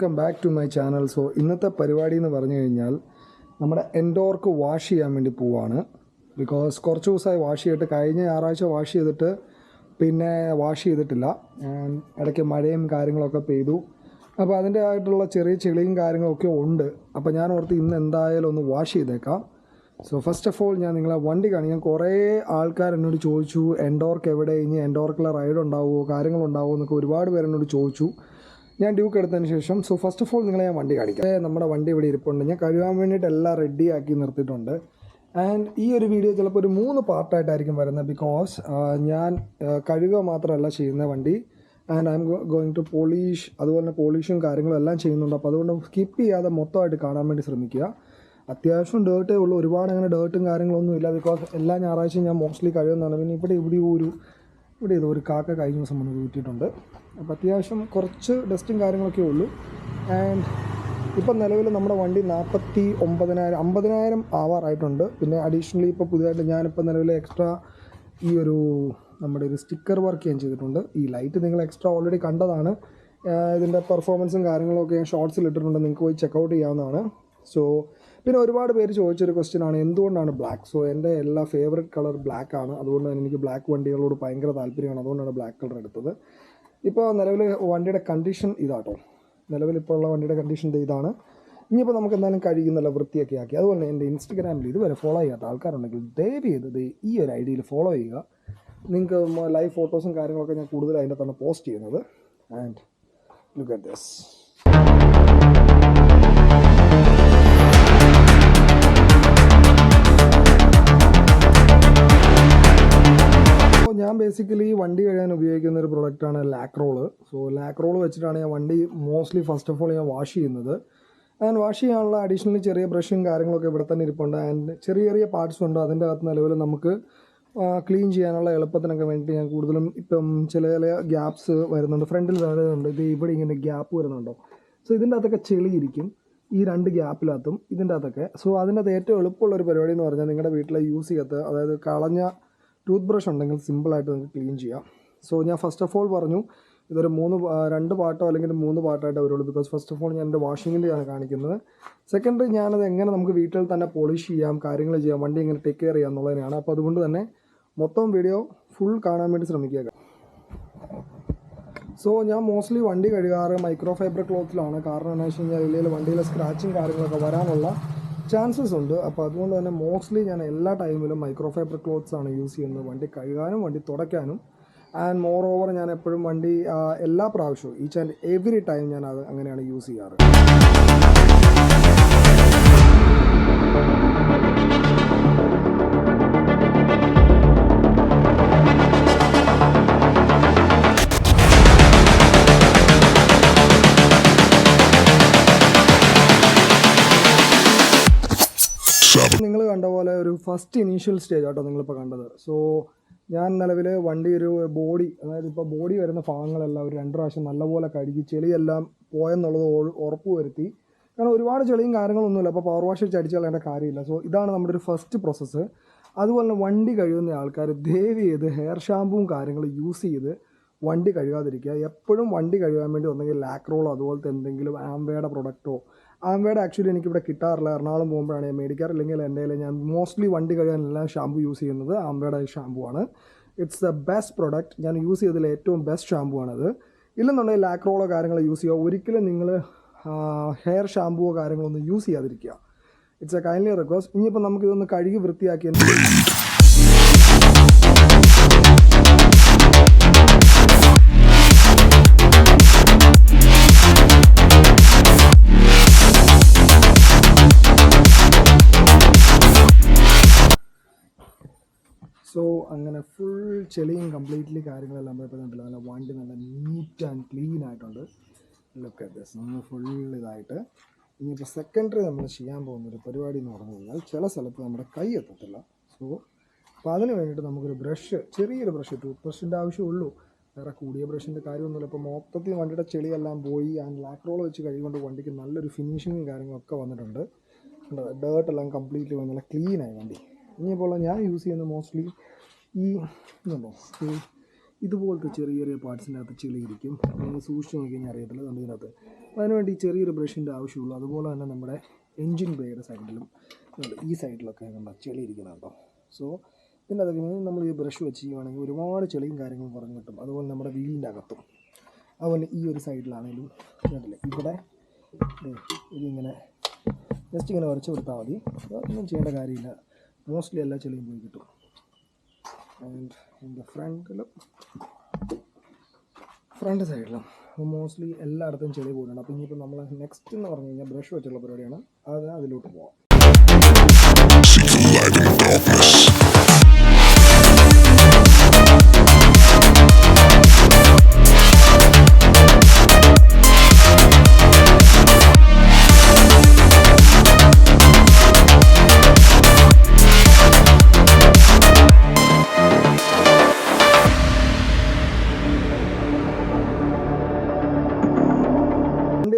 Welcome back to my channel. So ഇന്നത്തെ പരിപാടി എന്ന് പറഞ്ഞു കഴിഞ്ഞാൽ നമ്മുടെ എൻഡോർക്ക് വാഷ് ചെയ്യാൻ വേണ്ടി പോവാണ്. ബിക്കോസ് കുറച്ച് ദിവസമായി വാഷ് ചെയ്തിട്ട്, കഴിഞ്ഞ ഞായറാഴ്ച വാഷ് ചെയ്തിട്ട് പിന്നെ വാഷ് ചെയ്തിട്ടില്ല. ഇടയ്ക്ക് മഴയും കാര്യങ്ങളൊക്കെ പെയ്തു. അപ്പോൾ അതിൻ്റെ ആയിട്ടുള്ള ചെറിയ ചെളിയും കാര്യങ്ങളൊക്കെ ഉണ്ട്. അപ്പോൾ ഞാൻ ഓർത്ത് ഇന്ന് എന്തായാലും ഒന്ന് വാഷ് ചെയ്തേക്കാം. സോ ഫസ്റ്റ് ഓഫ് ഓൾ ഞാൻ നിങ്ങളെ വണ്ടി കാണിക്കാം. കുറേ ആൾക്കാർ എന്നോട് ചോദിച്ചു എൻഡോർക്ക് എവിടെ, ഇനി എൻഡോർക്കിലെ റൈഡ് ഉണ്ടാവുമോ, കാര്യങ്ങളുണ്ടാവുമോ എന്നൊക്കെ ഒരുപാട് പേര് എന്നോട് ചോദിച്ചു. ഞാൻ ഡ്യൂക്ക് എടുത്തതിന് ശേഷം ഫസ്റ്റ് ഓഫ് ഓൾ നിങ്ങളെ ഞാൻ വണ്ടി കാണിക്കാം. നമ്മുടെ വണ്ടി ഇവിടെ ഇരിപ്പുണ്ട്. ഞാൻ കഴുകാൻ വേണ്ടിയിട്ട് എല്ലാം റെഡിയാക്കി നിർത്തിയിട്ടുണ്ട്. ആൻഡ് ഈ ഒരു വീഡിയോ ചിലപ്പോൾ ഒരു 3 പാർട്ടായിട്ടായിരിക്കും വരുന്നത്. ബിക്കോസ് ഞാൻ കഴുകുക മാത്രമല്ല ചെയ്യുന്ന വണ്ടി, and I am going to polish. അതുപോലെ തന്നെ പോളിഷും കാര്യങ്ങളും എല്ലാം ചെയ്യുന്നുണ്ട്. അപ്പോൾ അതുകൊണ്ട് സ്കിപ്പ് ചെയ്യാതെ മൊത്തമായിട്ട് കാണാൻ വേണ്ടി ശ്രമിക്കുക. അത്യാവശ്യം ഡേർട്ടേ ഉള്ളൂ, ഒരുപാട് അങ്ങനെ ഡേർട്ടും കാര്യങ്ങളൊന്നും ഇല്ല. ബിക്കോസ് എല്ലാ ഞായറാഴ്ചയും ഞാൻ മോസ്റ്റ്ലി കഴിയുന്നതാണ്. പിന്നെ ഇവിടെ ഒരു കാക്ക കഴിഞ്ഞ ദിവസം വന്ന് കൂട്ടിയിട്ടുണ്ട്. അപ്പോൾ അത്യാവശ്യം കുറച്ച് ഡസ്റ്റും കാര്യങ്ങളൊക്കെ ഉള്ളൂ. ആൻഡ് ഇപ്പം നിലവിൽ നമ്മുടെ വണ്ടി 49,000 50,000 ആവാറായിട്ടുണ്ട്. പിന്നെ അഡീഷണലി ഇപ്പോൾ പുതിയതായിട്ട് ഞാനിപ്പോൾ നിലവിൽ എക്സ്ട്രാ ഈ നമ്മുടെ ഒരു സ്റ്റിക്കർ വർക്ക് ഞാൻ ചെയ്തിട്ടുണ്ട്. ഈ ലൈറ്റ് നിങ്ങൾ എക്സ്ട്രാ ഓൾറെഡി കണ്ടതാണ്. ഇതിൻ്റെ പെർഫോമൻസും കാര്യങ്ങളൊക്കെ ഞാൻ ഷോർട്സിൽ ഇട്ടിട്ടുണ്ട്, നിങ്ങൾക്ക് പോയി ചെക്കൗട്ട് ചെയ്യാവുന്നതാണ്. സോ പിന്നെ ഒരുപാട് പേര് ചോദിച്ചൊരു ക്വസ്റ്റ്യനാണ് എന്തുകൊണ്ടാണ് ബ്ലാക്ക്. സോ എൻ്റെ എല്ലാ ഫേവറേറ്റ് കളർ ബ്ലാക്ക് ആണ്. അതുകൊണ്ട് തന്നെ എനിക്ക് ബ്ലാക്ക് വണ്ടികളോട് ഭയങ്കര താല്പര്യമാണ്. അതുകൊണ്ടാണ് ബ്ലാക്ക് കളർ എടുത്തത്. ഇപ്പോൾ നിലവിൽ വണ്ടിയുടെ കണ്ടീഷൻ ഇതാട്ടോ. നിലവിലിപ്പോൾ ഉള്ള വണ്ടിയുടെ കണ്ടീഷൻ ഇതാണ്. ഇനിയിപ്പോൾ നമുക്ക് എന്തായാലും കഴിയുന്നല്ല വൃത്തിയൊക്കെ ആക്കി. അതുപോലെ തന്നെ എൻ്റെ ഇൻസ്റ്റഗ്രാമിൽ ഇതുവരെ ഫോളോ ചെയ്യാത്ത ആൾക്കാരുണ്ടെങ്കിൽ ദയവ് ചെയ്ത് ഈ ഒരു ഐഡിയയിൽ ഫോളോ ചെയ്യുക. നിങ്ങൾക്ക് ലൈവ് ഫോട്ടോസും കാര്യങ്ങളൊക്കെ ഞാൻ കൂടുതൽ അതിൻ്റെ തന്നെ പോസ്റ്റ് ചെയ്യുന്നത്. And look at this. ഞാൻ ബേസിക്കലി വണ്ടി കഴുകാൻ ഉപയോഗിക്കുന്ന ഒരു പ്രൊഡക്റ്റാണ് ലാക്രോള്. സോ ലാക്രോള് വെച്ചിട്ടാണ് ഞാൻ വണ്ടി മോസ്റ്റ്ലി ഫസ്റ്റ് ഓഫ് ഓൾ ഞാൻ വാഷ് ചെയ്യുന്നത്. ആൻഡ് വാഷ് ചെയ്യാനുള്ള അഡീഷണലി ചെറിയ ബ്രഷും കാര്യങ്ങളൊക്കെ ഇവിടെ തന്നെ ഇരിപ്പുണ്ട്. ആൻഡ് ചെറിയ ചെറിയ പാർട്സും ഉണ്ട്. അതിൻ്റെ അകത്ത് നിലവിൽ നമുക്ക് ക്ലീൻ ചെയ്യാനുള്ള എളുപ്പത്തിനൊക്കെ വേണ്ടി ഞാൻ കൂടുതലും ഇപ്പം ചില ഗ്യാപ്സ് വരുന്നുണ്ട്. ഫ്രണ്ടിൽ വരുന്നുണ്ട്, ഇത് ഇവിടെ ഇങ്ങനെ ഗ്യാപ്പ് വരുന്നുണ്ടോ. സോ ഇതിൻ്റെ അകത്തൊക്കെ ചെളിയിരിക്കും ഈ 2 ഗ്യാപ്പിനകത്തും ഇതിൻ്റെ അകത്തൊക്കെ. സോ അതിൻ്റെ അകത്ത് ഏറ്റവും എളുപ്പമുള്ളൊരു പരിപാടി എന്ന് പറഞ്ഞാൽ നിങ്ങളുടെ വീട്ടിലെ യൂസ് ചെയ്യാത്ത, അതായത് കളഞ്ഞ ടൂത്ത് ബ്രഷ് ഉണ്ടെങ്കിൽ സിമ്പിളായിട്ട് നിങ്ങൾക്ക് ക്ലീൻ ചെയ്യാം. സോ ഞാൻ ഫസ്റ്റ് ഓഫ് ഓൾ പറഞ്ഞു ഇതൊരു 2 പാർട്ടോ അല്ലെങ്കിൽ 3 പാർട്ടായിട്ട് വരുള്ളൂ. ബിക്കോസ് ഫസ്റ്റ് ഓഫ് ഓൾ ഞാൻ എൻ്റെ വാഷിങ്ങിൻ്റെയാണ് കാണിക്കുന്നത്. സെക്കൻഡറി ഞാനത് എങ്ങനെ നമുക്ക് വീട്ടിൽ തന്നെ പോളിഷ് ചെയ്യാം, കാര്യങ്ങൾ ചെയ്യാം, വണ്ടി എങ്ങനെ ടേക്ക് കെയർ ചെയ്യാം എന്നുള്ളതിനാണ്. അപ്പോൾ അതുകൊണ്ട് തന്നെ മൊത്തം വീഡിയോ ഫുൾ കാണാൻ വേണ്ടി ശ്രമിക്കുക. സോ ഞാൻ മോസ്റ്റ്ലി വണ്ടി കഴുകാറ് മൈക്രോ ഫൈബർ ക്ലോത്തിലാണ്. കാരണം എന്താണെന്ന് വെച്ച് കഴിഞ്ഞാൽ ഇതിൽ വണ്ടിയിലെ സ്ക്രാച്ചും കാര്യങ്ങളൊക്കെ വരാനുള്ള ചാൻസസ് ഉണ്ട്. അപ്പോൾ അതുകൊണ്ട് തന്നെ മോസ്റ്റ്ലി ഞാൻ എല്ലാ ടൈമിലും മൈക്രോ ഫൈബർ ക്ലോത്ത്സ് ആണ് യൂസ് ചെയ്യുന്നത്, വണ്ടി കഴുകാനും വണ്ടി തുടയ്ക്കാനും. ആൻഡ് മോർ ഓവർ ഞാൻ എപ്പോഴും വണ്ടി എല്ലാ പ്രാവശ്യവും ഈച്ച് ആൻഡ് എവറി ടൈം ഞാൻ അത് അങ്ങനെയാണ് യൂസ് ചെയ്യാറ്. നിങ്ങൾ കണ്ട പോലെ ഒരു ഫസ്റ്റ് ഇനീഷ്യൽ സ്റ്റേജ് ആട്ടോ നിങ്ങളിപ്പോൾ കണ്ടത്. സോ ഞാൻ നിലവിൽ വണ്ടി ഒരു ബോഡി, അതായത് ഇപ്പോൾ ബോഡി വരുന്ന ഭാഗങ്ങളെല്ലാം ഒരു 2 പ്രാവശ്യം നല്ലപോലെ കഴുകി ചെളിയെല്ലാം പോയെന്നുള്ളത് ഉറപ്പ് വരുത്തി. കാരണം ഒരുപാട് ചെളിയും കാര്യങ്ങളൊന്നുമില്ല, അപ്പോൾ പവർ വാഷ് അടിച്ച് കളയേണ്ട കാര്യമില്ല. സോ ഇതാണ് നമ്മുടെ ഒരു ഫസ്റ്റ് പ്രോസസ്സ്. അതുപോലെ തന്നെ വണ്ടി കഴുകുന്ന ആൾക്കാർ ദയവ് ചെയ്ത് ഹെയർ ഷാമ്പുവും കാര്യങ്ങൾ യൂസ് ചെയ്ത് വണ്ടി കഴുകാതിരിക്കുക. എപ്പോഴും വണ്ടി കഴുകാൻ വേണ്ടി ഒന്നെങ്കിൽ ലാക്രോളോ അതുപോലത്തെ എന്തെങ്കിലും ആംബേയുടെ പ്രൊഡക്റ്റോ, ആംബേയുടെ ആക്ച്വലി എനിക്കിവിടെ കിട്ടാറില്ല, എറണാകുളം പോകുമ്പോഴാണ് ഞാൻ മേടിക്കാറ്. ഇല്ലെങ്കിൽ എൻ്റെ ഞാൻ മോസ്റ്റ്ലി വണ്ടി കഴുകാനെല്ലാം ഷാമ്പു യൂസ് ചെയ്യുന്നത് ആംബേയുടെ ഷാമ്പു ആണ്. It's the best product. ഞാൻ യൂസ് ചെയ്തതിൽ ഏറ്റവും ബെസ്റ്റ് ഷാമ്പു ആണത്. ഇല്ലെന്നുണ്ടെങ്കിൽ ലാക്രോളോ കാര്യങ്ങളോ യൂസ് ചെയ്യുക. ഒരിക്കലും നിങ്ങൾ ഹെയർ ഷാമ്പുവോ കാര്യങ്ങളോ ഒന്നും യൂസ് ചെയ്യാതിരിക്കുക. It's A kindly request. ഇനിയിപ്പോൾ നമുക്കിതൊന്ന് കഴുകി വൃത്തിയാക്കി സോ അങ്ങനെ ഫുൾ ചെളിയും കംപ്ലീറ്റ്ലി കാര്യങ്ങളെല്ലാം ഇപ്പോൾ കണ്ടില്ല. നല്ല വണ്ടി നല്ല നീറ്റ് ആൻഡ് ക്ലീൻ ആയിട്ടുണ്ട്. Look at this. നമ്മൾ ഫുൾ ഇതായിട്ട് ഇനിയിപ്പോൾ സെക്കൻഡറി നമ്മൾ ചെയ്യാൻ പോകുന്നൊരു പരിപാടി എന്ന് പറഞ്ഞു കഴിഞ്ഞാൽ ചില സ്ഥലത്ത് നമ്മുടെ കൈ എത്തത്തില്ല. സോ അപ്പോൾ അതിന് വേണ്ടിയിട്ട് നമുക്കൊരു ബ്രഷ്, ചെറിയൊരു ബ്രഷ്, ടൂത്ത് ബ്രഷിൻ്റെ ആവശ്യമുള്ളൂ, വേറെ കൂടിയ ബ്രഷിൻ്റെ കാര്യമൊന്നുമില്ല. ഇപ്പോൾ മൊത്തത്തിൽ വണ്ടിയുടെ ചെളിയെല്ലാം പോയി ആൻഡ് ലാക്രോൾ വെച്ച് കഴിയുകൊണ്ട് വണ്ടിക്ക് നല്ലൊരു ഫിനിഷിങ്ങും കാര്യങ്ങളൊക്കെ വന്നിട്ടുണ്ട്. ഡേർട്ടെല്ലാം കംപ്ലീറ്റ്ലി നല്ല ക്ലീനായി വണ്ടി. ഇനിയിപ്പോൾ ഞാൻ യൂസ് ചെയ്യുന്നത് മോസ്റ്റ്ലി ഈ ഇതുപോലത്തെ ചെറിയ ചെറിയ പാർട്സിൻ്റെ അകത്ത് ചെളിയിരിക്കും. നിങ്ങൾ സൂക്ഷിച്ച് നോക്കി കഴിഞ്ഞാൽ അറിയത്തില്ല നമ്മൾ ഇതിനകത്ത്. അതിനുവേണ്ടി ചെറിയൊരു ബ്രഷിൻ്റെ ആവശ്യമുള്ളൂ. അതുപോലെ തന്നെ നമ്മുടെ എൻജിൻ ബേയുടെ സൈഡിലും ഈ സൈഡിലൊക്കെ കണ്ട ചെളി ഇരിക്കുന്നുണ്ടോ. സോ ഇതിൻ്റെ അതൊക്കെ നമ്മൾ ഈ ബ്രഷ് വെച്ച് ചെയ്യുവാണെങ്കിൽ ഒരുപാട് ചെളിയും കാര്യങ്ങളും കുറഞ്ഞ് കിട്ടും. അതുപോലെ നമ്മുടെ വീലിൻ്റെ അകത്തും അതുപോലെ ഈ ഒരു സൈഡിലാണെങ്കിലും കണ്ടില്ലേ ഇവിടെ ഇതിങ്ങനെ ജസ്റ്റ് ഇങ്ങനെ ഉരച്ച് കൊടുത്താൽ മതി. ഒന്നും ചെയ്യേണ്ട കാര്യമില്ല. മോസ്റ്റ്ലി എല്ലാ ചെളിയും പോയി കിട്ടും. ആൻഡ് ഇതിൻ്റെ ഫ്രണ്ട് സൈഡിലും മോസ്റ്റ്ലി എല്ലായിടത്തും ചെളി പോയിട്ടുണ്ട്. അപ്പോൾ ഇനിയിപ്പോൾ നമ്മൾ നെക്സ്റ്റ് എന്ന് പറഞ്ഞു കഴിഞ്ഞാൽ ബ്രഷ് വെച്ചുള്ള പരിപാടിയാണ്. അത് അതിലോട്ട് പോകാം.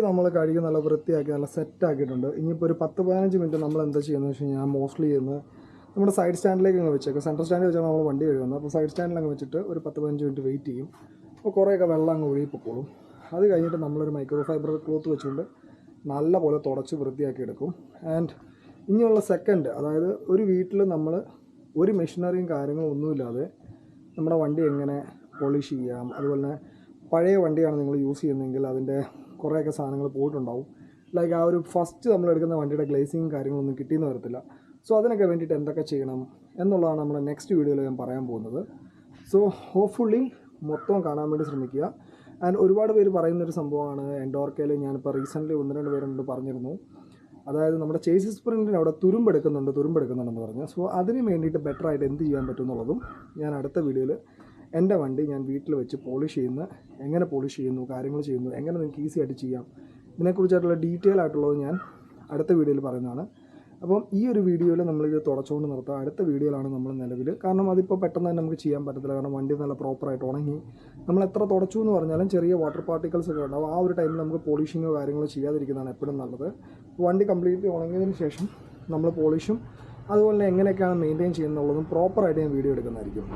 നമ്മൾ കഴുകി നല്ല വൃത്തിയാക്കി നല്ല സെറ്റാക്കിയിട്ടുണ്ട്. ഇനിയിപ്പോൾ ഒരു 10-15 മിനിറ്റ് നമ്മൾ എന്താ ചെയ്യുന്നത് വെച്ച് കഴിഞ്ഞാൽ മോസ്റ്റ്ലി ചെയ്യുന്നത് നമ്മുടെ സൈഡ് സ്റ്റാൻഡിലേക്ക് അങ്ങ് വെച്ചേക്കും. സെൻട്രൽ സ്റ്റാൻഡിൽ വെച്ചാൽ നമ്മൾ വണ്ടി കഴുകുന്നത്. അപ്പോൾ സൈഡ് സ്റ്റാൻഡിൽ അങ്ങ് വെച്ചിട്ട് ഒരു 10-15 മിനിറ്റ് വെയിറ്റ് ചെയ്യും. അപ്പോൾ കുറേയൊക്കെ വെള്ളം അങ്ങ് ഒഴുകിപ്പോളും. അത് കഴിഞ്ഞിട്ട് നമ്മളൊരു മൈക്രോ ഫൈബർ ക്ലോത്ത് വെച്ചുകൊണ്ട് നല്ല പോലെ തുടച്ച് വൃത്തിയാക്കി എടുക്കും. ആൻഡ് ഇനിയുള്ള സെക്കൻഡ്, അതായത് ഒരു വീട്ടിൽ നമ്മൾ ഒരു മെഷീനറിയും കാര്യങ്ങളും ഒന്നുമില്ലാതെ നമ്മുടെ വണ്ടി എങ്ങനെ പോളിഷ് ചെയ്യാം. അതുപോലെ തന്നെ പഴയ വണ്ടിയാണ് നിങ്ങൾ യൂസ് ചെയ്യുന്നതെങ്കിൽ അതിൻ്റെ കുറേയൊക്കെ സാധനങ്ങൾ പോയിട്ടുണ്ടാവും. ലൈക്ക് ആ ഒരു ഫസ്റ്റ് നമ്മൾ എടുക്കുന്ന വണ്ടിയുടെ ഗ്ലേസിങ്ങും കാര്യങ്ങളൊന്നും കിട്ടിയെന്ന് വരത്തില്ല. സോ അതിനൊക്കെ വേണ്ടിയിട്ട് എന്തൊക്കെ ചെയ്യണം എന്നുള്ളതാണ് നമ്മൾ നെക്സ്റ്റ് വീഡിയോയിൽ ഞാൻ പറയാൻ പോകുന്നത്. സോ ഹോപ്പ്ഫുള്ളി മൊത്തം കാണാൻ വേണ്ടി ശ്രമിക്കുക. ആൻഡ് ഒരുപാട് പേര് പറയുന്നൊരു സംഭവമാണ് എൻഡോർക്കയിൽ. ഞാനിപ്പോൾ റീസെൻ്റ്ലി 1-2 പേരുണ്ട് പറഞ്ഞിരുന്നു, അതായത് നമ്മുടെ ചേസിസ് സ്പ്രിൻറ്റിന് അവിടെ തുരുമ്പെടുക്കുന്നുണ്ടെന്ന് പറഞ്ഞു. സോ അതിന് വേണ്ടിയിട്ട് ബെറ്ററായിട്ട് എന്ത് ചെയ്യാൻ പറ്റും എന്നുള്ളതും ഞാൻ അടുത്ത വീഡിയോയിൽ എൻ്റെ വണ്ടി ഞാൻ വീട്ടിൽ വെച്ച് പോളിഷ് എങ്ങനെ പോളിഷ് ചെയ്യുന്നു, കാര്യങ്ങൾ ചെയ്യുന്നു, എങ്ങനെ നിങ്ങൾക്ക് ഈസി ആയിട്ട് ചെയ്യാം, ഇതിനെക്കുറിച്ചായിട്ടുള്ള ഡീറ്റെയിൽ ആയിട്ടുള്ളത് ഞാൻ അടുത്ത വീഡിയോയിൽ പറയുന്നതാണ്. അപ്പം ഈ ഒരു വീഡിയോയിൽ നമ്മളിത് തുടച്ചുകൊണ്ട് നിർത്താം. അടുത്ത വീഡിയോയിലാണ് നമ്മൾ നിലവിൽ, കാരണം അതിപ്പോൾ പെട്ടെന്ന് തന്നെ നമുക്ക് ചെയ്യാൻ പറ്റത്തില്ല. കാരണം വണ്ടി നല്ല പ്രോപ്പറായിട്ട് ഉണങ്ങി നമ്മൾ എത്ര തുടച്ചു എന്ന് പറഞ്ഞാലും ചെറിയ വാട്ടർ പാർട്ടിക്കിൾസ് ഒക്കെ ഉണ്ടാവും. ആ ഒരു ടൈമിൽ നമുക്ക് പോളിഷിങ്ങോ കാര്യങ്ങളോ ചെയ്യാതിരിക്കുന്നതാണ് എപ്പോഴും നല്ലത്. വണ്ടി കംപ്ലീറ്റ്ലി ഉണങ്ങിയതിന് ശേഷം നമ്മൾ പോളിഷും അതുപോലെ എങ്ങനെയൊക്കെയാണ് മെയിൻറ്റെയിൻ ചെയ്യുന്നുള്ളതും പ്രോപ്പറായിട്ട് ഞാൻ വീഡിയോ എടുക്കുന്നതായിരിക്കും.